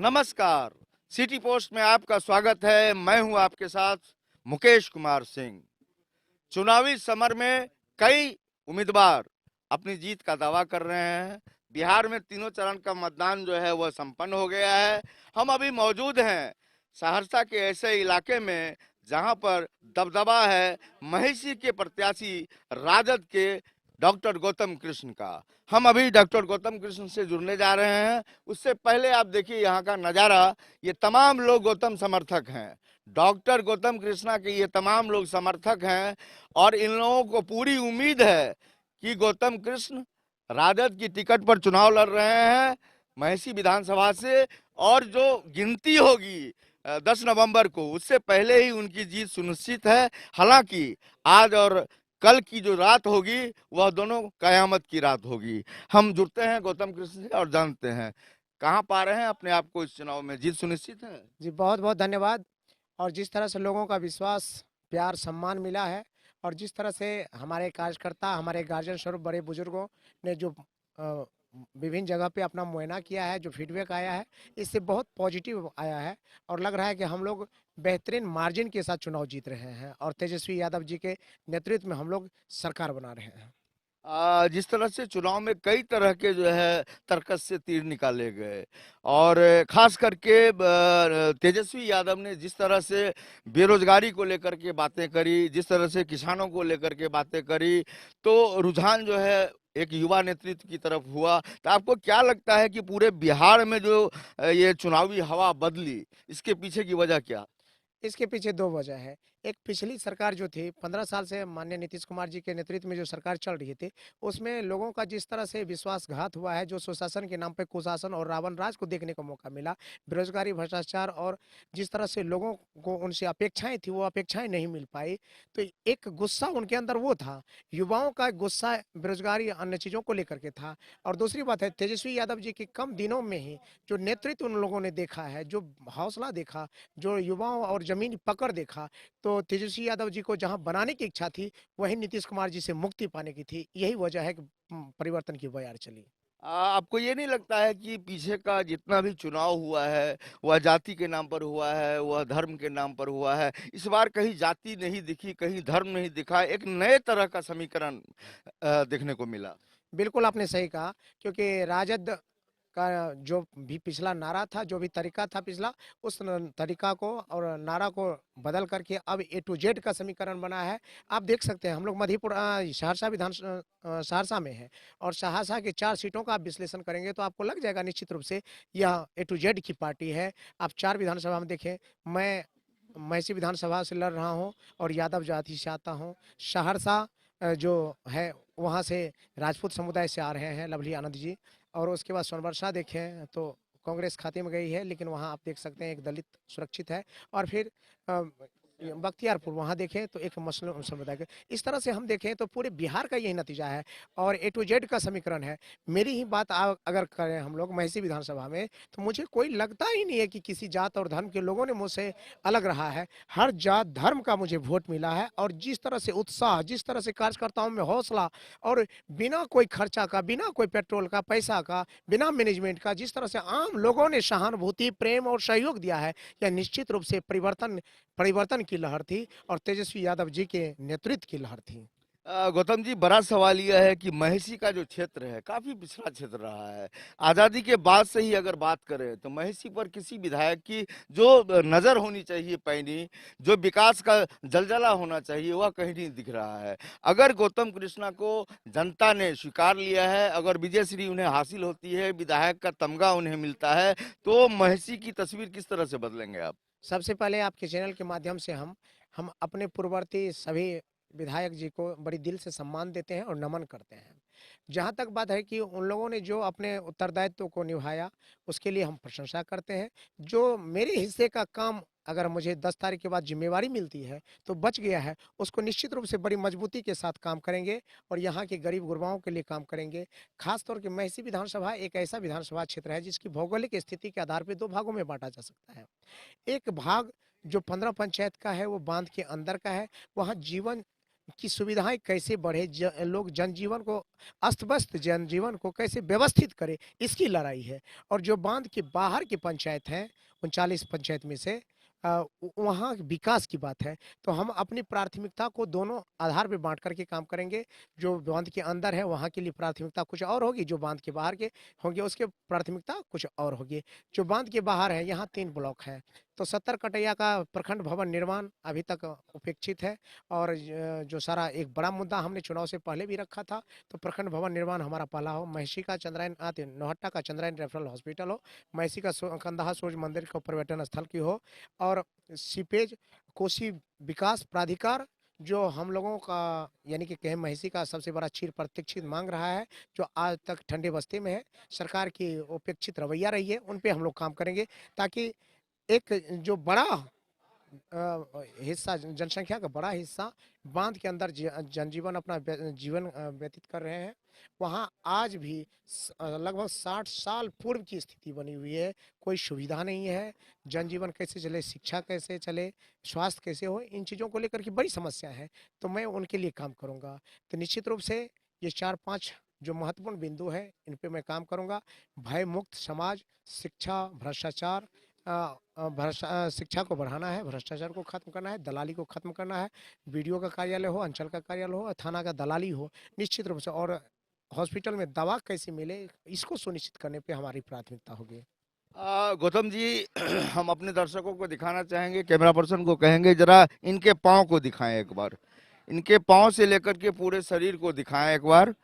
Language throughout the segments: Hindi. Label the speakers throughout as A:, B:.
A: नमस्कार। सिटी पोस्ट में आपका स्वागत है। मैं हूं आपके साथ मुकेश कुमार सिंह। चुनावी समर में कई उम्मीदवार अपनी जीत का दावा कर रहे हैं। बिहार में तीनों चरण का मतदान जो है वह संपन्न हो गया है। हम अभी मौजूद हैं सहरसा के ऐसे इलाके में जहां पर दबदबा है महिषी के प्रत्याशी राजद के डॉक्टर गौतम कृष्ण का। हम अभी डॉक्टर गौतम कृष्ण से जुड़ने जा रहे हैं। उससे पहले आप देखिए यहाँ का नज़ारा। ये तमाम लोग गौतम समर्थक हैं, डॉक्टर गौतम कृष्णा के ये तमाम लोग समर्थक हैं और इन लोगों को पूरी उम्मीद है कि गौतम कृष्ण राजद की टिकट पर चुनाव लड़ रहे हैं महिषी विधानसभा से। और जो गिनती होगी 10 नवंबर को, उससे पहले ही उनकी जीत सुनिश्चित है। हालांकि आज और कल की जो रात होगी वह दोनों कयामत की रात होगी। हम जुड़ते हैं गौतम कृष्ण से और जानते हैं कहाँ पा रहे हैं अपने आप को इस चुनाव में। जीत सुनिश्चित है?
B: जी, बहुत-बहुत धन्यवाद। और जिस तरह से लोगों का विश्वास, प्यार, सम्मान मिला है और जिस तरह से हमारे कार्यकर्ता, हमारे गार्जियन स्वरूप बड़े बुजुर्गों ने जो अ, विभिन्न जगह पे अपना मुआयना किया है, जो फीडबैक आया है, इससे बहुत पॉजिटिव आया है और लग रहा है कि हम लोग बेहतरीन मार्जिन के साथ चुनाव जीत रहे हैं और तेजस्वी यादव जी के नेतृत्व में हम लोग सरकार बना रहे हैं।
A: जिस तरह से चुनाव में कई तरह के जो है तर्कस से तीर निकाले गए और खास करके तेजस्वी यादव ने जिस तरह से बेरोजगारी को लेकर के बातें करी, जिस तरह से किसानों को लेकर के बातें करी, तो रुझान जो है एक युवा नेतृत्व की तरफ हुआ। तो आपको क्या लगता है कि पूरे बिहार में जो ये चुनावी हवा बदली, इसके पीछे की वजह क्या?
B: इसके पीछे 2 वजह है। एक पिछली सरकार जो थी 15 साल से माननीय नीतीश कुमार जी के नेतृत्व में जो सरकार चल रही थी, उसमें लोगों का जिस तरह से विश्वासघात हुआ है, जो सुशासन के नाम पे कुशासन और रावण राज को देखने को मौका मिला, बेरोज़गारी, भ्रष्टाचार और जिस तरह से लोगों को उनसे अपेक्षाएँ थी, वो अपेक्षाएँ नहीं मिल पाई। तो एक गुस्सा उनके अंदर वो था, युवाओं का गुस्सा बेरोज़गारी, अन्य चीज़ों को लेकर के था। और दूसरी बात है तेजस्वी यादव जी की कम दिनों में ही जो नेतृत्व उन लोगों ने देखा है, जो हौसला देखा, जो युवाओं और ज़मीनी पकड़ देखा, तो तेजस्वी यादव जी को जहाँ बनाने की इच्छा थी, वहीं नीतीश कुमार जी से मुक्ति पाने की थी। यही वजह है कि परिवर्तन की बयार चली।
A: आपको ये नहीं लगता है कि पीछे का जितना भी चुनाव हुआ है वह जाति के नाम पर हुआ है, वह धर्म के नाम पर हुआ है? इस बार कहीं जाति नहीं दिखी, कहीं धर्म नहीं दिखा, एक नए तरह का समीकरण देखने को मिला।
B: बिल्कुल आपने सही कहा क्योंकि राजद का जो भी पिछला नारा था, जो भी तरीका था पिछला, उस तरीका को और नारा को बदल करके अब ए टू जेड का समीकरण बना है। आप देख सकते हैं हम लोग सहरसा में है और सहरसा की 4 सीटों का आप विश्लेषण करेंगे तो आपको लग जाएगा निश्चित रूप से यह ए टू जेड की पार्टी है। आप 4 विधानसभा में देखें, मैं महिषी विधानसभा से लड़ रहा हूँ और यादव जाति से आता हूँ। सहरसा जो है वहाँ से राजपूत समुदाय से आ रहे हैं लवली आनंद जी। और उसके बाद सोनबरसा देखें तो कांग्रेस खाते में गई है, लेकिन वहाँ आप देख सकते हैं एक दलित सुरक्षित है। और फिर बख्तियारपुर वहाँ देखें तो एक मुस्लिम समुदाय के। इस तरह से हम देखें तो पूरे बिहार का यही नतीजा है और ए टू जेड का समीकरण है। मेरी ही बात अगर करें हम लोग महिषी विधानसभा में, तो मुझे कोई लगता ही नहीं है कि किसी जात और धर्म के लोगों ने मुझसे अलग रहा है। हर जात धर्म का मुझे वोट मिला है और जिस तरह से उत्साह, जिस तरह से कार्यकर्ताओं में हौसला और बिना कोई खर्चा का, बिना कोई पेट्रोल का, पैसा का, बिना मैनेजमेंट का, जिस तरह से आम लोगों ने सहानुभूति, प्रेम और सहयोग दिया है, यह निश्चित रूप से परिवर्तन परिवर्तन की लहर थी और तेजस्वी यादव जी के नेतृत्व की लहर थी।
A: गौतम जी, बड़ा सवाल यह है कि महिषी का जो क्षेत्र है काफी पिछड़ा क्षेत्र रहा है। आजादी के बाद से ही अगर बात करें तो महिषी पर किसी विधायक की जो नजर होनी चाहिए पैनी, जो विकास का जलजला होना चाहिए, वह कहीं नहीं दिख रहा है। अगर गौतम कृष्णा को जनता ने स्वीकार लिया है, अगर विजयश्री उन्हें हासिल होती है, विधायक का तमगा उन्हें मिलता है, तो महिषी की तस्वीर किस तरह से बदलेंगे आप?
B: सबसे पहले आपके चैनल के माध्यम से हम अपने पूर्ववर्ती सभी विधायक जी को बड़ी दिल से सम्मान देते हैं और नमन करते हैं। जहाँ तक बात है कि उन लोगों ने जो अपने उत्तरदायित्व को निभाया, उसके लिए हम प्रशंसा करते हैं। जो मेरे हिस्से का काम अगर मुझे 10 तारीख के बाद ज़िम्मेवारी मिलती है, तो बच गया है, उसको निश्चित रूप से बड़ी मजबूती के साथ काम करेंगे और यहाँ के गरीब-गुरबाओं के लिए काम करेंगे। ख़ास तौर पे महिषी विधानसभा एक ऐसा विधानसभा क्षेत्र है, जिसकी भौगोलिक स्थिति के आधार पे 2 भागों में बाँटा जा सकता है। एक भाग जो 15 पंचायत का है वो बांध के अंदर का है। वहाँ जीवन की सुविधाएं कैसे बढ़े, लोग जनजीवन को, अस्त व्यस्त जनजीवन को कैसे व्यवस्थित करे, इसकी लड़ाई है। और जो बांध के बाहर की पंचायत हैं, 39 पंचायत में से वहाँ विकास की बात है। तो हम अपनी प्राथमिकता को दोनों आधार पे बांट करके काम करेंगे। जो बांध के अंदर है वहाँ के लिए प्राथमिकता कुछ और होगी, जो बांध के बाहर के होंगे उसके प्राथमिकता कुछ और होगी। जो बांध के बाहर है, यहाँ 3 ब्लॉक है, तो 70 कटैया का प्रखंड भवन निर्माण अभी तक उपेक्षित है। और जो सारा एक बड़ा मुद्दा हमने चुनाव से पहले भी रखा था, तो प्रखंड भवन निर्माण हमारा पहला हो, महिषी का चंद्रायन नौहट्टा का चंद्रायन रेफरल हॉस्पिटल हो, महिषी का कंदाहा सूर्य मंदिर का पर्यटन स्थल की हो, और सीपेज कोसी विकास प्राधिकार जो हम लोगों का यानी कि कहें महिषी का सबसे बड़ा चिर प्रतीक्षित मांग रहा है, जो आज तक ठंडे बस्ती में है, सरकार की उपेक्षित रवैया रही है, उन पे हम लोग काम करेंगे, ताकि एक जो बड़ा हिस्सा, जनसंख्या का बड़ा हिस्सा बांध के अंदर जनजीवन अपना जीवन व्यतीत कर रहे हैं। वहाँ आज भी लगभग 60 साल पूर्व की स्थिति बनी हुई है, कोई सुविधा नहीं है, जनजीवन कैसे चले, शिक्षा कैसे चले, स्वास्थ्य कैसे हो, इन चीज़ों को लेकर के बड़ी समस्या है। तो मैं उनके लिए काम करूँगा। तो निश्चित रूप से ये 4-5 जो महत्वपूर्ण बिंदु है, इन पे मैं काम करूँगा। भय मुक्त समाज, शिक्षा, भ्रष्टाचार, शिक्षा को बढ़ाना है, भ्रष्टाचार को खत्म करना है, दलाली को खत्म करना है, बीडीओ का कार्यालय हो, अंचल का कार्यालय हो, थाना का दलाली हो, निश्चित रूप से। और हॉस्पिटल में दवा कैसे मिले, इसको सुनिश्चित करने पे हमारी प्राथमिकता होगी।
A: गौतम जी, हम अपने दर्शकों को दिखाना चाहेंगे, कैमरा पर्सन को कहेंगे जरा इनके पाँव को दिखाएं एक बार, इनके पाँव से लेकर के पूरे शरीर को दिखाएं एक बार।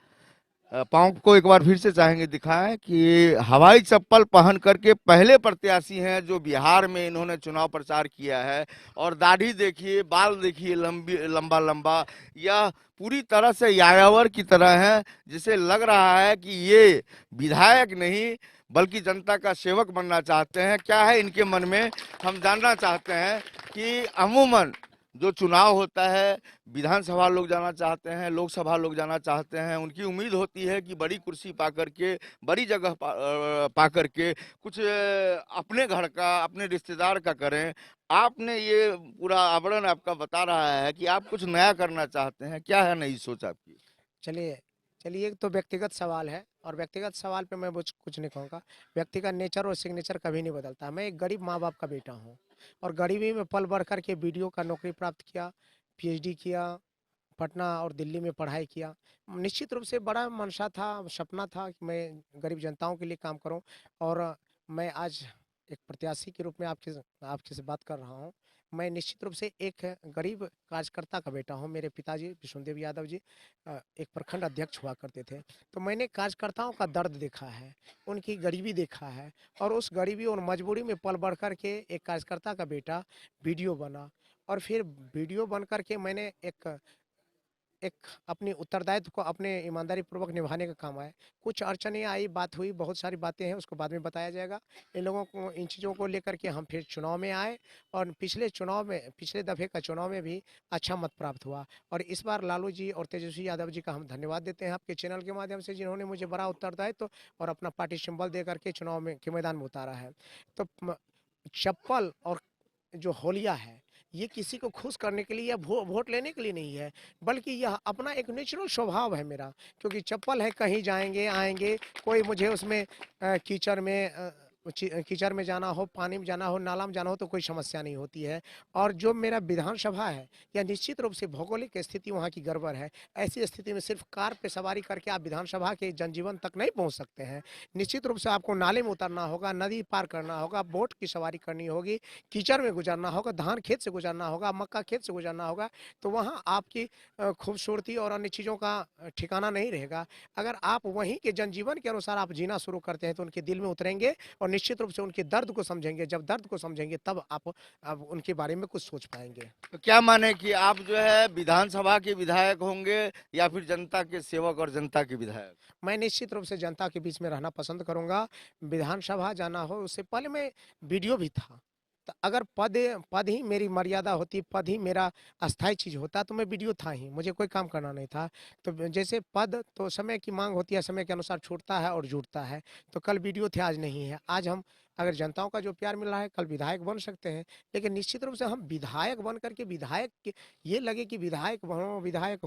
A: पाँव को एक बार फिर से चाहेंगे दिखाएं कि हवाई चप्पल पहन करके पहले प्रत्याशी हैं जो बिहार में इन्होंने चुनाव प्रचार किया है। और दाढ़ी देखिए, बाल देखिए, लंबी लंबा लंबा, यह पूरी तरह से यायावर की तरह है, जिसे लग रहा है कि ये विधायक नहीं बल्कि जनता का सेवक बनना चाहते हैं। क्या है इनके मन में, हम जानना चाहते हैं कि अमूमन जो चुनाव होता है, विधानसभा लोग जाना चाहते हैं, लोकसभा लोग जाना चाहते हैं, उनकी उम्मीद होती है कि बड़ी कुर्सी पा करके, बड़ी जगह पा करके कुछ अपने घर का, अपने रिश्तेदार का करें। आपने ये पूरा आवरण आपका बता रहा है कि आप कुछ नया करना चाहते हैं। क्या है नई सोच आपकी?
B: चलिए चलिए, एक तो व्यक्तिगत सवाल है, और व्यक्तिगत सवाल पे मैं कुछ नहीं कहूँगा। व्यक्ति का नेचर और सिग्नेचर कभी नहीं बदलता। मैं एक गरीब माँ बाप का बेटा हूँ, और गरीबी में पल बढ़ करके बीडीओ का नौकरी प्राप्त किया, पीएचडी किया, पटना और दिल्ली में पढ़ाई किया। निश्चित रूप से बड़ा मंशा था, सपना था कि मैं गरीब जनताओं के लिए काम करूं। और मैं आज एक प्रत्याशी के रूप में आपके आपके से बात कर रहा हूं। मैं निश्चित रूप से एक गरीब कार्यकर्ता का बेटा हूं। मेरे पिताजी विष्णुदेव यादव जी एक प्रखंड अध्यक्ष हुआ करते थे। तो मैंने कार्यकर्ताओं का दर्द देखा है, उनकी गरीबी देखा है, और उस गरीबी और मजबूरी में पल बढ़ कर के एक कार्यकर्ता का बेटा वीडियो बना। और फिर वीडियो बन करके मैंने एक एक अपनी उत्तरदायित्व को अपने ईमानदारी पूर्वक निभाने का काम आया। कुछ अड़चनें आई, बात हुई, बहुत सारी बातें हैं, उसको बाद में बताया जाएगा। इन लोगों को, इन चीज़ों को लेकर के हम फिर चुनाव में आए, और पिछले दफ़े का चुनाव में भी अच्छा मत प्राप्त हुआ। और इस बार लालू जी और तेजस्वी यादव जी का हम धन्यवाद देते हैं आपके चैनल के माध्यम से, जिन्होंने मुझे बड़ा उत्तरदायित्व और अपना पार्टी सिंबल दे करके चुनाव में के मैदान में उतारा है। तो चप्पल और जो होलिया है, ये किसी को खुश करने के लिए या वोट लेने के लिए नहीं है, बल्कि यह अपना एक नेचुरल स्वभाव है मेरा। क्योंकि चप्पल है, कहीं जाएंगे आएंगे, कोई मुझे उसमें कीचड़ में जाना हो, पानी में जाना हो, नाला में जाना हो, तो कोई समस्या नहीं होती है। और जो मेरा विधानसभा है, यह निश्चित रूप से भौगोलिक स्थिति वहाँ की गड़बड़ है। ऐसी स्थिति में सिर्फ कार पे सवारी करके आप विधानसभा के जनजीवन तक नहीं पहुँच सकते हैं। निश्चित रूप से आपको नाले में उतरना होगा, नदी पार करना होगा, बोट की सवारी करनी होगी, कीचड़ में गुजरना होगा, धान खेत से गुजरना होगा, मक्का खेत से गुजरना होगा। तो वहाँ आपकी खूबसूरती और अन्य चीज़ों का ठिकाना नहीं रहेगा। अगर आप वहीं के जनजीवन के अनुसार आप जीना शुरू करते हैं, तो उनके दिल में उतरेंगे, और निश्चित रूप से उनके दर्द को समझेंगे। जब दर्द को समझेंगे, तब आप अब उनके बारे में कुछ सोच पाएंगे।
A: तो क्या माने कि आप जो है विधानसभा के विधायक होंगे या फिर जनता के सेवक और जनता के विधायक?
B: मैं निश्चित रूप से जनता के बीच में रहना पसंद करूंगा। विधानसभा जाना हो, उससे पहले मैं वीडियो भी था। तो अगर पद ही मेरी मर्यादा होती, पद ही मेरा अस्थायी चीज होता, तो मैं वीडियो था ही, मुझे कोई काम करना नहीं था। तो जैसे पद तो समय की मांग होती है, समय के अनुसार छूटता है और जुड़ता है। तो कल वीडियो थे, आज नहीं है। आज हम अगर जनताओं का जो प्यार मिल रहा है, कल विधायक बन सकते हैं। लेकिन निश्चित रूप से हम विधायक बन करके ये लगे कि विधायक बनो, विधायक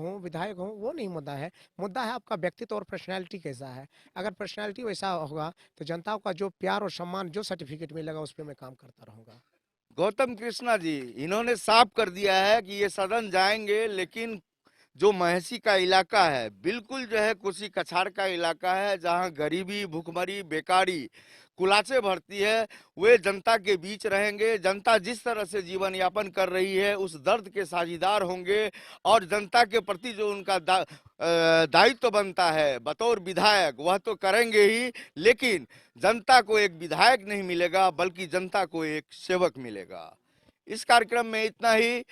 B: हूँ, वो नहीं मुद्दा है। मुद्दा है आपका व्यक्तित्व और पर्सनैलिटी कैसा है। अगर पर्सनैलिटी वैसा होगा तो जनताओं का जो प्यार और सम्मान, जो सर्टिफिकेट मिलेगा उस पर मैं काम करता रहूंगा।
A: गौतम कृष्णा जी, इन्होंने साफ कर दिया है कि ये सदन जाएंगे, लेकिन जो महसी का इलाका है बिल्कुल जो है कुसी कछाड़ का इलाका है, जहां गरीबी, भुखमरी, बेकारी कुलाचे भरती है, वे जनता के बीच रहेंगे। जनता जिस तरह से जीवन यापन कर रही है उस दर्द के साझीदार होंगे, और जनता के प्रति जो उनका दायित्व बनता है बतौर विधायक वह तो करेंगे ही, लेकिन जनता को एक विधायक नहीं मिलेगा बल्कि जनता को एक सेवक मिलेगा। इस कार्यक्रम में इतना ही।